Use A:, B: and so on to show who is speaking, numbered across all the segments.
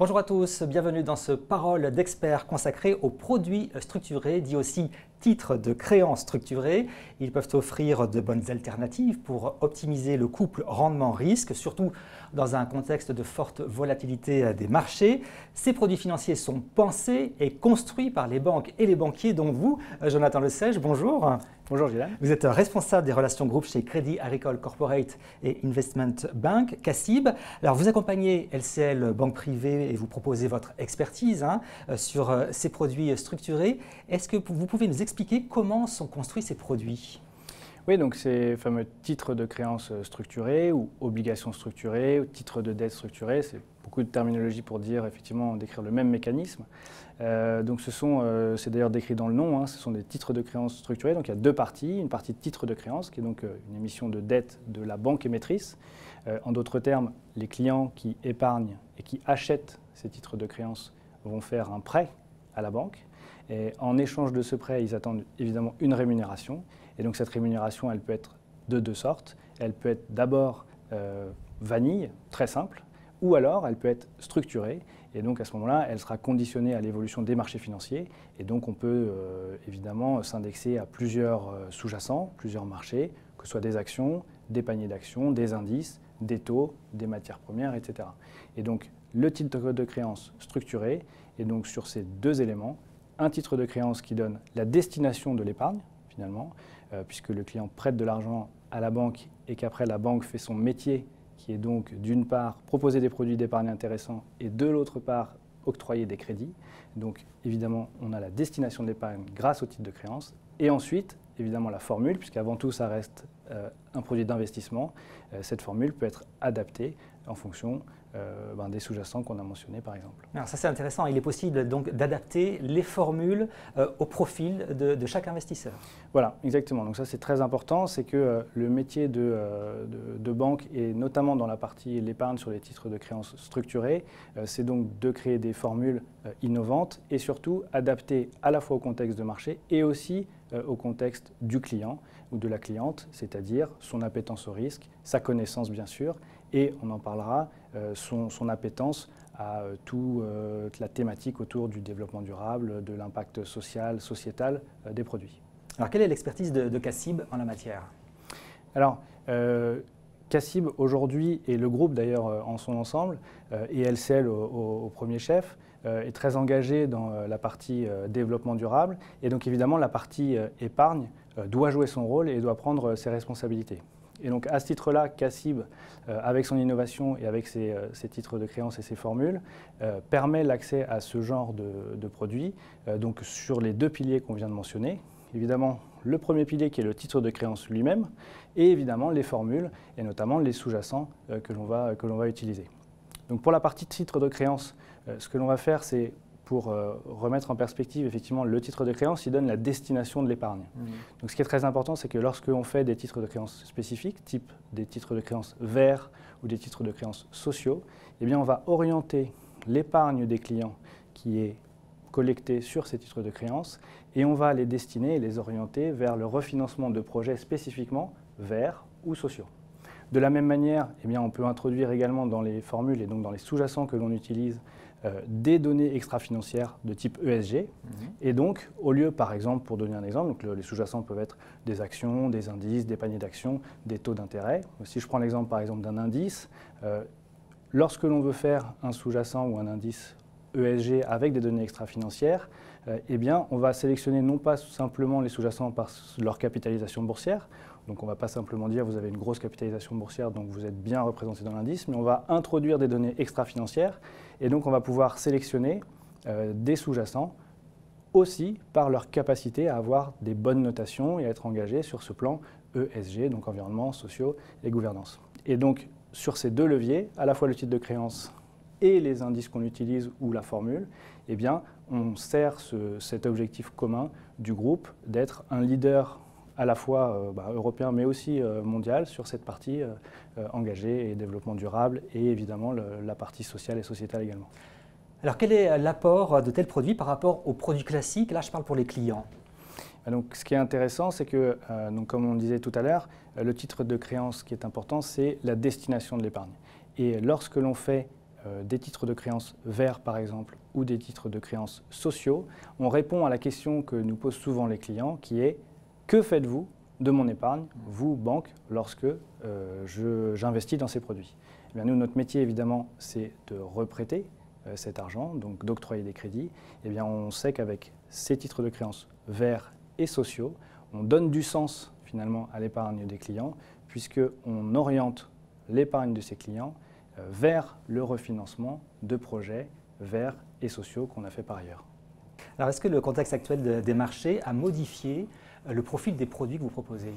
A: Bonjour à tous, bienvenue dans ce Parole d'experts consacré aux produits structurés, dit aussi titres de créances structurés. Ils peuvent offrir de bonnes alternatives pour optimiser le couple rendement-risque, surtout dans un contexte de forte volatilité des marchés. Ces produits financiers sont pensés et construits par les banques et les banquiers, dont vous, Jonathan Lesège, bonjour.
B: Bonjour Gilles.
A: Vous êtes responsable des relations groupes chez Crédit Agricole Corporate et Investment Bank, CACIB. Alors vous accompagnez LCL Banque Privée et vous proposez votre expertise sur ces produits structurés. Est-ce que vous pouvez nous expliquer comment sont construits ces produits ?
B: Oui, donc ces fameux titres de créances structurés ou obligations structurées ou titres de dette structurés, c'est beaucoup de terminologie pour dire effectivement décrire le même mécanisme. Donc c'est d'ailleurs décrit dans le nom, ce sont des titres de créances structurés. Donc il y a deux parties, une partie de titre de créance qui est donc une émission de dette de la banque émettrice. En d'autres termes, les clients qui épargnent et qui achètent ces titres de créance vont faire un prêt à la banque. Et en échange de ce prêt, ils attendent évidemment une rémunération. Et donc cette rémunération, elle peut être de deux sortes. Elle peut être d'abord vanille, très simple, ou alors elle peut être structurée. Et donc à ce moment-là, elle sera conditionnée à l'évolution des marchés financiers. Et donc on peut évidemment s'indexer à plusieurs sous-jacents, plusieurs marchés, que ce soit des actions, des paniers d'actions, des indices, des taux, des matières premières, etc. Et donc le titre de créance structuré est donc sur ces deux éléments. Un titre de créance qui donne la destination de l'épargne, finalement, puisque le client prête de l'argent à la banque et qu'après la banque fait son métier, qui est donc d'une part proposer des produits d'épargne intéressants et de l'autre part octroyer des crédits. Donc évidemment, on a la destination de l'épargne grâce au titre de créance. Et ensuite, évidemment, la formule, puisqu'avant tout, ça reste un produit d'investissement. Cette formule peut être adaptée en fonction des sous-jacents qu'on a mentionnés, par exemple.
A: Alors ça, c'est intéressant. Il est possible donc d'adapter les formules au profil de chaque investisseur.
B: Voilà, exactement. Donc ça, c'est très important. C'est que le métier de banque, et notamment dans la partie l'épargne sur les titres de créances structurés, c'est donc de créer des formules innovantes et surtout adaptées à la fois au contexte de marché et aussi au contexte du client ou de la cliente, c'est-à-dire son appétence au risque, sa connaissance bien sûr, et on en parlera, son appétence à toute la thématique autour du développement durable, de l'impact social, sociétal des produits.
A: Alors quelle est l'expertise de CACIB en la matière ?
B: Alors, CACIB aujourd'hui, et le groupe d'ailleurs en son ensemble, et LCL au premier chef, est très engagé dans la partie développement durable. Et donc évidemment, la partie épargne doit jouer son rôle et doit prendre ses responsabilités. Et donc à ce titre-là, CACIB, avec son innovation et avec ses titres de créance et ses formules, permet l'accès à ce genre de produits donc sur les deux piliers qu'on vient de mentionner. Évidemment, le premier pilier qui est le titre de créance lui-même et évidemment les formules et notamment les sous-jacents que l'on va utiliser. Donc pour la partie titre de créance, ce que l'on va faire, c'est pour remettre en perspective effectivement le titre de créance, il donne la destination de l'épargne. Donc ce qui est très important, c'est que lorsque l'on fait des titres de créance spécifiques, type des titres de créance verts ou des titres de créance sociaux, eh bien on va orienter l'épargne des clients qui est collectée sur ces titres de créance et on va les destiner et les orienter vers le refinancement de projets spécifiquement verts ou sociaux. De la même manière, eh bien, on peut introduire également dans les formules et donc dans les sous-jacents que l'on utilise des données extra-financières de type ESG. Et donc, au lieu, par exemple, pour donner un exemple, donc les sous-jacents peuvent être des actions, des indices, des paniers d'actions, des taux d'intérêt. Si je prends l'exemple, par exemple, d'un indice, lorsque l'on veut faire un sous-jacent ou un indice ESG avec des données extra-financières, eh bien, on va sélectionner non pas simplement les sous-jacents par leur capitalisation boursière, donc on ne va pas simplement dire vous avez une grosse capitalisation boursière, donc vous êtes bien représenté dans l'indice, mais on va introduire des données extra-financières et donc on va pouvoir sélectionner des sous-jacents aussi par leur capacité à avoir des bonnes notations et à être engagés sur ce plan ESG, donc environnement, sociaux et gouvernance. Et donc sur ces deux leviers, à la fois le titre de créance et les indices qu'on utilise ou la formule, eh bien, on sert cet objectif commun du groupe d'être un leader à la fois européen mais aussi mondial sur cette partie engagée et développement durable et évidemment la partie sociale et sociétale également.
A: Alors quel est l'apport de tels produits par rapport aux produits classiques ? Là, je parle pour les clients.
B: Donc, ce qui est intéressant, c'est que, comme on le disait tout à l'heure, le titre de créance qui est important, c'est la destination de l'épargne. Et lorsque l'on fait des titres de créances verts par exemple ou des titres de créances sociaux, on répond à la question que nous posent souvent les clients qui est « Que faites-vous de mon épargne, vous, banque, lorsque j'investis dans ces produits ?» Eh bien, nous, notre métier évidemment, c'est de reprêter cet argent, donc d'octroyer des crédits. Eh bien, on sait qu'avec ces titres de créances verts et sociaux, on donne du sens finalement à l'épargne des clients puisqu'on oriente l'épargne de ces clients vers le refinancement de projets verts et sociaux qu'on a fait par ailleurs.
A: Alors, est-ce que le contexte actuel des marchés a modifié le profil des produits que vous proposez?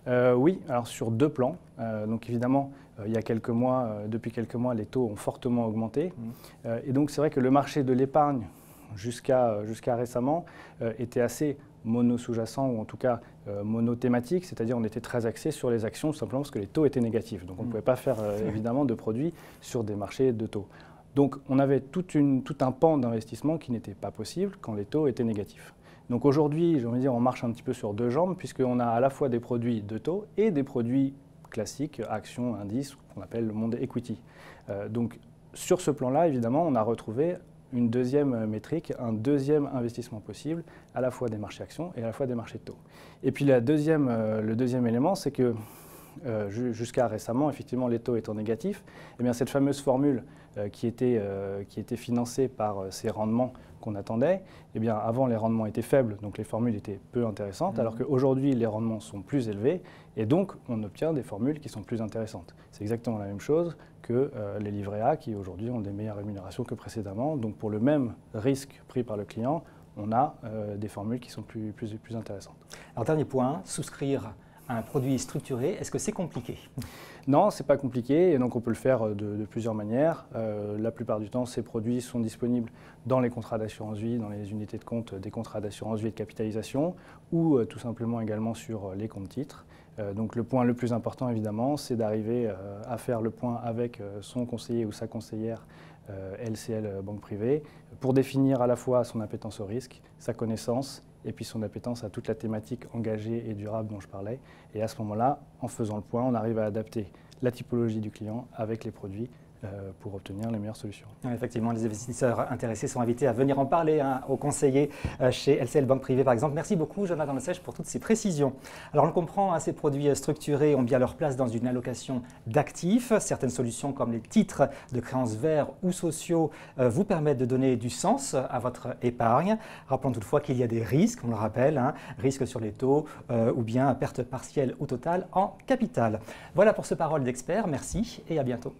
B: Oui, alors sur deux plans. Donc évidemment, il y a quelques mois, depuis quelques mois, les taux ont fortement augmenté. Et donc c'est vrai que le marché de l'épargne, jusqu'à récemment, était assez mono-sous-jacent ou en tout cas monothématique, c'est-à-dire on était très axé sur les actions tout simplement parce que les taux étaient négatifs. Donc on ne pouvait pas faire évidemment de produits sur des marchés de taux. Donc on avait tout un pan d'investissement qui n'était pas possible quand les taux étaient négatifs. Donc aujourd'hui, j'ai envie de dire, on marche un petit peu sur deux jambes puisqu'on a à la fois des produits de taux et des produits classiques, actions, indices, qu'on appelle le monde equity. Donc sur ce plan-là, évidemment, on a retrouvé une deuxième métrique, un deuxième investissement possible, à la fois des marchés actions et à la fois des marchés de taux. Et puis le deuxième élément, c'est que jusqu'à récemment, effectivement, les taux étant négatifs, eh bien, cette fameuse formule qui était financée par ces rendements qu'on attendait, eh bien, avant les rendements étaient faibles, donc les formules étaient peu intéressantes, alors qu'aujourd'hui les rendements sont plus élevés et donc on obtient des formules qui sont plus intéressantes. C'est exactement la même chose que les livrets A qui aujourd'hui ont des meilleures rémunérations que précédemment. Donc pour le même risque pris par le client, on a des formules qui sont plus intéressantes.
A: Alors dernier point, souscrire à un produit structuré, est-ce que c'est compliqué?
B: Non, ce n'est pas compliqué et donc on peut le faire de plusieurs manières. La plupart du temps, ces produits sont disponibles dans les contrats d'assurance vie, dans les unités de compte des contrats d'assurance vie et de capitalisation ou tout simplement également sur les comptes titres. Donc le point le plus important évidemment, c'est d'arriver à faire le point avec son conseiller ou sa conseillère LCL banque privée pour définir à la fois son appétence au risque, sa connaissance et puis son appétence à toute la thématique engagée et durable dont je parlais. Et à ce moment-là, en faisant le point, on arrive à adapter la typologie du client avec les produits pour obtenir les meilleures solutions.
A: Effectivement, les investisseurs intéressés sont invités à venir en parler aux conseillers chez LCL Banque Privée par exemple. Merci beaucoup Jonathan Lesèche pour toutes ces précisions. Alors on le comprend, ces produits structurés ont bien leur place dans une allocation d'actifs. Certaines solutions comme les titres de créances verts ou sociaux vous permettent de donner du sens à votre épargne. Rappelons toutefois qu'il y a des risques, on le rappelle, risques sur les taux ou bien perte partielle ou totale en capital. Voilà pour ce parole d'expert, merci et à bientôt.